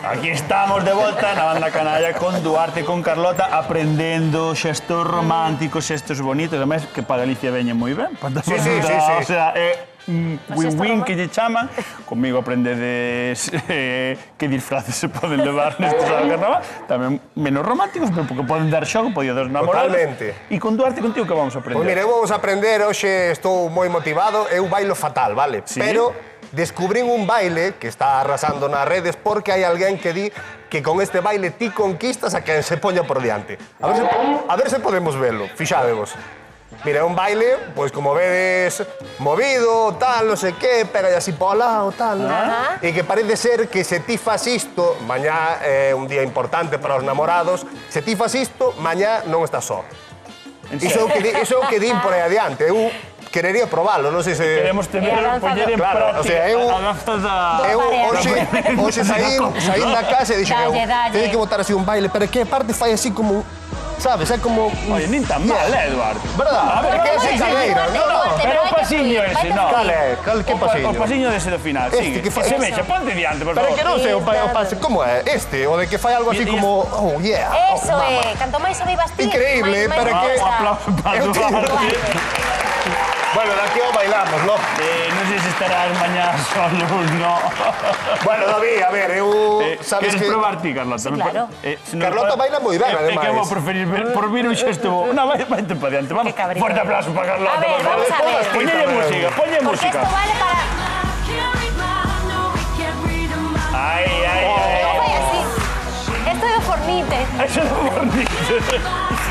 Aquí estamos de volta na banda canalla con Duarte e con Carlota aprendendo xestos románticos, xestos bonitos, además que para Galicia veñen moi ben. Sí. O sea, win-win que lle chaman. Conmigo aprendedes que disfraces se poden levar nestes ao carnaval. Tamén menos románticos, pero porque poden dar xogo, podía dos namorados. Totalmente. E con Duarte, contigo, que vamos a aprender? Pois mira, eu vamos a aprender, hoxe estou moi motivado, eu bailo fatal, vale? Sí. Pero descubrín un baile que está arrasando nas redes porque hai alguén que di que con este baile ti conquistas a quen se poña por diante. A ver se podemos verlo, fixádevos. Mira, é un baile, pois como vedes, movido, tal, non sei qué, pega así pola o tal, ¿no? E que parece ser que se ti fas isto, mañá é un día importante para os namorados, se ti fas isto, mañá non estás só. Iso é o que din por aí adiante. Eu querería probalo, non sei se... Queremos poñer en Claro, o sea, eu hoxe saín da casa e dixen, teño que botar así un baile, pero que a parte fai así como, sabes, é como... Oye, nin tan mal, Eduardo? Verdad? A ver, que é ese cadeira, non? Pero o pasiño ese, non. Cal é? Que pasiño? O pasiño dese do final, sigue. que fai- Se mexa, ponte diante, por Pero favor. que non sei, o paso, como é? Este, o de que fai algo así como, oh, yeah. Eso é, canto máis sabivas ti. Increíble, pero que... Un aplauso para Eu teño- Duarte. Bueno, daqui ao bailamos, non? Non sei se estarás mañá solo ou non. Bueno, David, a ver, eu... Sabes Queres que... probar ti, Carlota? Sí, claro. Carlota baila moi ben, É que ademais. vou preferir por vir un xesto bo. Non, vai para diante, vamos. Qué cabrito. Forte aplauso para Carlota. A ver, por favor. vamos a ver. Poñelle música, poñelle Porque música. esto vale para... Ai, ai, No ai. fai así. Esto é o fornite. Eso non fornite.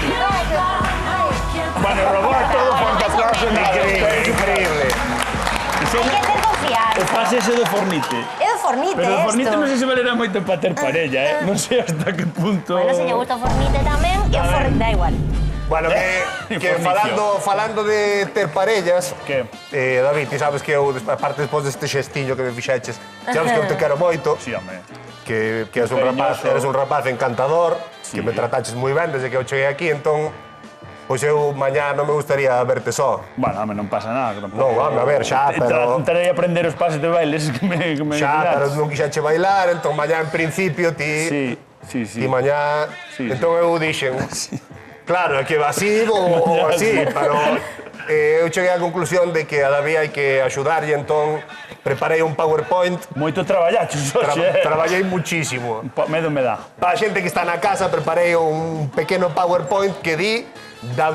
No, é que... Bueno, robot todo, forte aplauso. Increíble. Hai que ter confianza. O pase ese do fornite. É do fornite Pero o esto. fornite non sei se valerá moito para ter parella, Non sei hasta que punto... Bueno, se lle gusta o fornite tamén, e o fornite da igual. Bueno, que falando de ter parellas, Que? David, ti sabes que eu, aparte despois deste xestillo que me fixeches, sabes que eu te quero moito, Sí, home. que eres un rapaz encantador, que me trataches moi ben desde que eu cheguei aquí, entón, pois eu mañá non me gustaría verte só. Bueno, home, non pasa nada. Tampouco. Non, home, a ver, xa, pero... Tentarei aprender os pases de bailes que me Xa, pero enseñaches. non quixache bailar, entón mañá en principio ti... Sí. Ti mañá... Sí. Entón eu dixen... Claro, é que así ou así, pero eu cheguei á conclusión de que a David hai que axudar e entón preparei un PowerPoint, Moito traballaches hoxe, traballei muchísimo. Medo me dá. Para a xente que está na casa preparei un pequeno PowerPoint que di